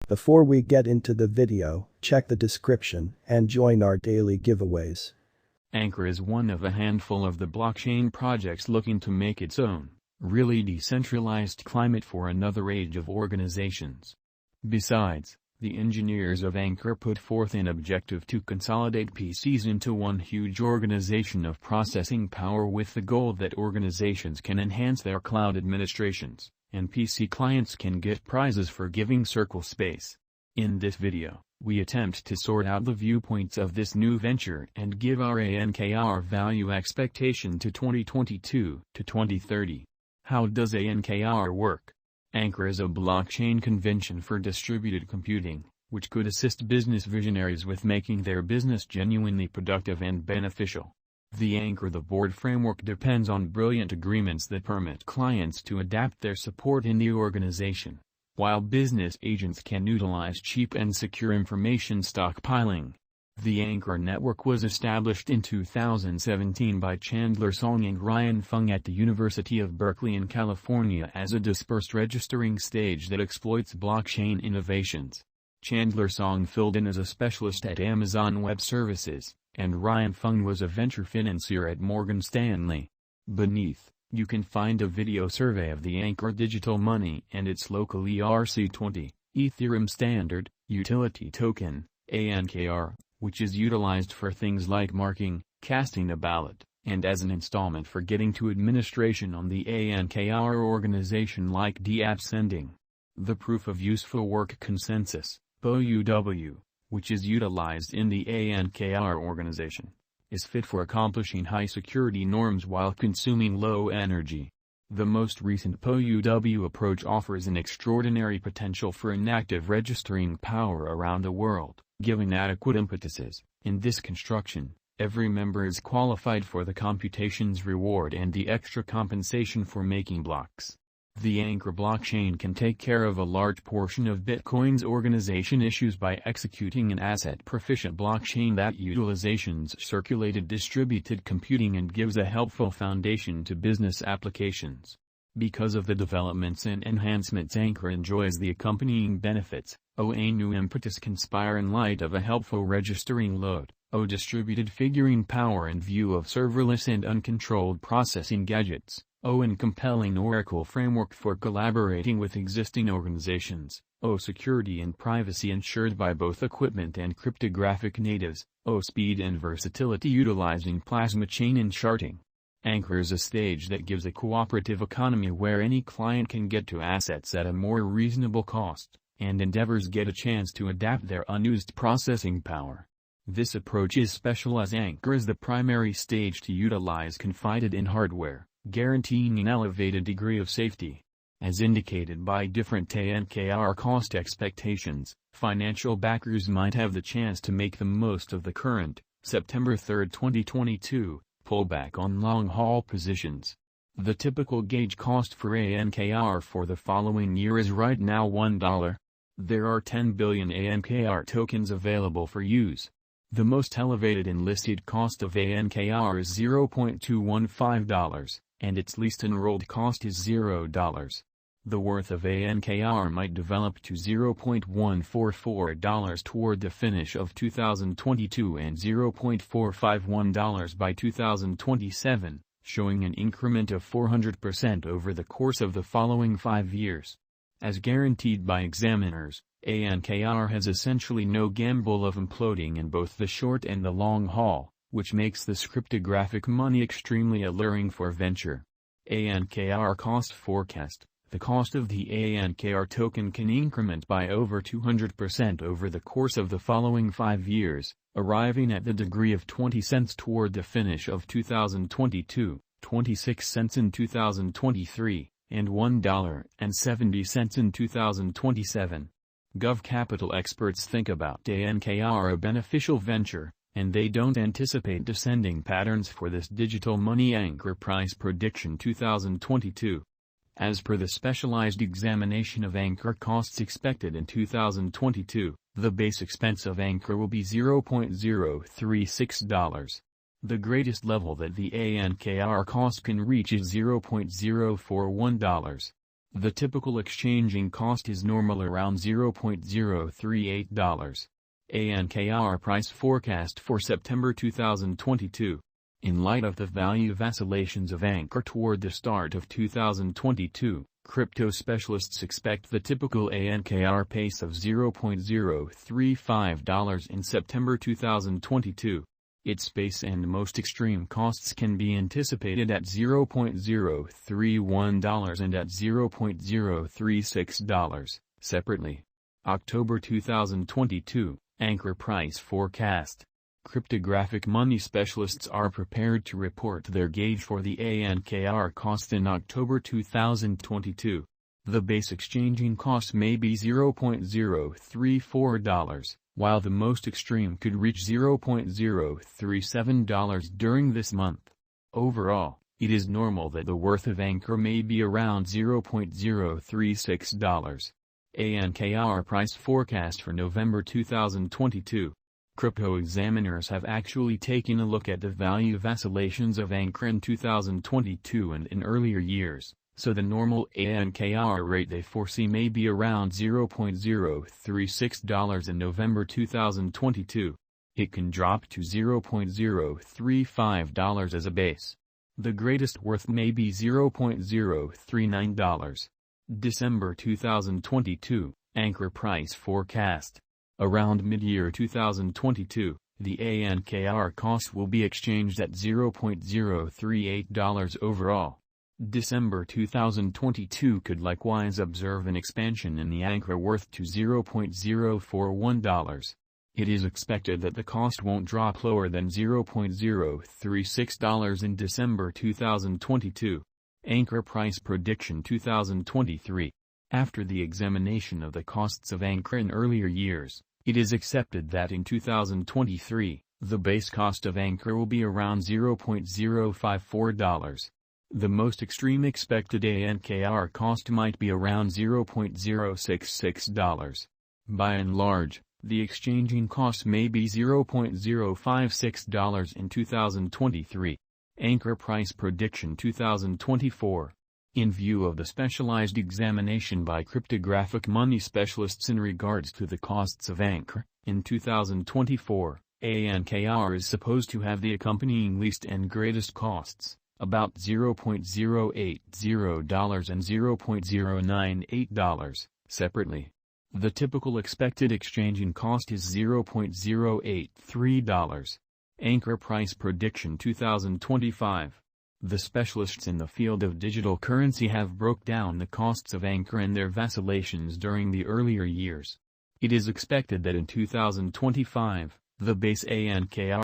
Before we get into the video, check the description and join our daily giveaways. Ankr is one of a handful of the blockchain projects looking to make its own, really decentralized climate for another age of organizations. Besides, the engineers of Ankr put forth an objective to consolidate PCs into one huge organization of processing power with the goal that organizations can enhance their cloud administrations, and PC clients can get prizes for giving circle space. In this video, we attempt to sort out the viewpoints of this new venture and give our Ankr value expectation to 2022 to 2030. How does Ankr work? Ankr is a blockchain convention for distributed computing, which could assist business visionaries with making their business genuinely productive and beneficial. The board framework depends on brilliant agreements that permit clients to adapt their support in the organization, while business agents can utilize cheap and secure information stockpiling. The Ankr network was established in 2017 by Chandler Song and Ryan Fung at the University of Berkeley in California as a dispersed registering stage that exploits blockchain innovations. Chandler Song filled in as a specialist at Amazon Web Services, and Ryan Fung was a venture financier at Morgan Stanley. Beneath, you can find a video survey of the Ankr digital money and its local ERC20, Ethereum Standard, utility token, Ankr, which is utilized for things like marking, casting a ballot, and as an installment for getting to administration on the Ankr organization like DApp sending. The Proof of Useful Work Consensus, POUW, which is utilized in the Ankr organization, is fit for accomplishing high security norms while consuming low energy. The most recent POUW approach offers an extraordinary potential for inactive registering power around the world, giving adequate impetuses. In this construction, every member is qualified for the computation's reward and the extra compensation for making blocks. The Ankr blockchain can take care of a large portion of Bitcoin's organization issues by executing an asset-proficient blockchain that utilizations circulated distributed computing and gives a helpful foundation to business applications. Because of the developments and enhancements Ankr enjoys the accompanying benefits, a new impetus conspire in light of a helpful registering load, distributed figuring power in view of serverless and uncontrolled processing gadgets, and compelling Oracle framework for collaborating with existing organizations, security and privacy ensured by both equipment and cryptographic natives, speed and versatility utilizing plasma chain and sharding. Ankr is a stage that gives a cooperative economy where any client can get to assets at a more reasonable cost, and endeavors get a chance to adapt their unused processing power. This approach is special as Ankr is the primary stage to utilize confided-in hardware, guaranteeing an elevated degree of safety. As indicated by different Ankr cost expectations, financial backers might have the chance to make the most of the current, September 3, 2022, pullback on long-haul positions. The typical gauge cost for Ankr for the following year is right now $1. There are 10 billion Ankr tokens available for use. The most elevated enlisted cost of Ankr is $0.215, and its least enrolled cost is $0. The worth of Ankr might develop to $0.144 toward the finish of 2022 and $0.451 by 2027, showing an increment of 400% over the course of the following 5 years. As guaranteed by examiners, Ankr has essentially no gamble of imploding in both the short and the long haul, which makes this cryptographic money extremely alluring for venture. Ankr cost forecast. The cost of the Ankr token can increment by over 200% over the course of the following 5 years, arriving at the degree of 20 cents toward the finish of 2022, 26 cents in 2023, and $1.70 in 2027. Gov Capital experts think about Ankr a beneficial venture, and they don't anticipate descending patterns for this digital money. Ankr price prediction 2022. As per the specialized examination of Ankr costs expected in 2022, the base expense of Ankr will be $0.036. The greatest level that the Ankr cost can reach is $0.041. The typical exchanging cost is normal around $0.038. Ankr price forecast for September 2022. In light of the value vacillations of Ankr toward the start of 2022, crypto specialists expect the typical Ankr pace of $0.035 in September 2022. Its base and most extreme costs can be anticipated at $0.031 and at $0.036, separately. October 2022, Ankr price forecast. Cryptographic money specialists are prepared to report their gauge for the Ankr cost in October 2022. The base exchanging cost may be $0.034, while the most extreme could reach $0.037 during this month. Overall, it is normal that the worth of Ankr may be around $0.036. Ankr price forecast for November 2022. Crypto examiners have actually taken a look at the value vacillations of Ankr in 2022 and in earlier years, so the normal Ankr rate they foresee may be around $0.036 in November 2022. It can drop to $0.035 as a base. The greatest worth may be $0.039. December 2022, Ankr price forecast. Around mid-year 2022, the Ankr cost will be exchanged at $0.038 overall. December 2022 could likewise observe an expansion in the Ankr worth to $0.041. It is expected that the cost won't drop lower than $0.036 in December 2022. Ankr price prediction 2023. After the examination of the costs of Ankr in earlier years, it is accepted that in 2023, the base cost of Ankr will be around $0.054. The most extreme expected Ankr cost might be around $0.066. By and large, the exchanging cost may be $0.056 in 2023. Ankr price prediction 2024. In view of the specialized examination by cryptographic money specialists in regards to the costs of Ankr, in 2024, Ankr is supposed to have the accompanying least and greatest costs, about $0.080 and $0.098, separately. The typical expected exchanging cost is $0.083. Ankr price prediction 2025. The specialists in the field of digital currency have broke down the costs of Ankr and their vacillations during the earlier years. It is expected that in 2025, the base Ankr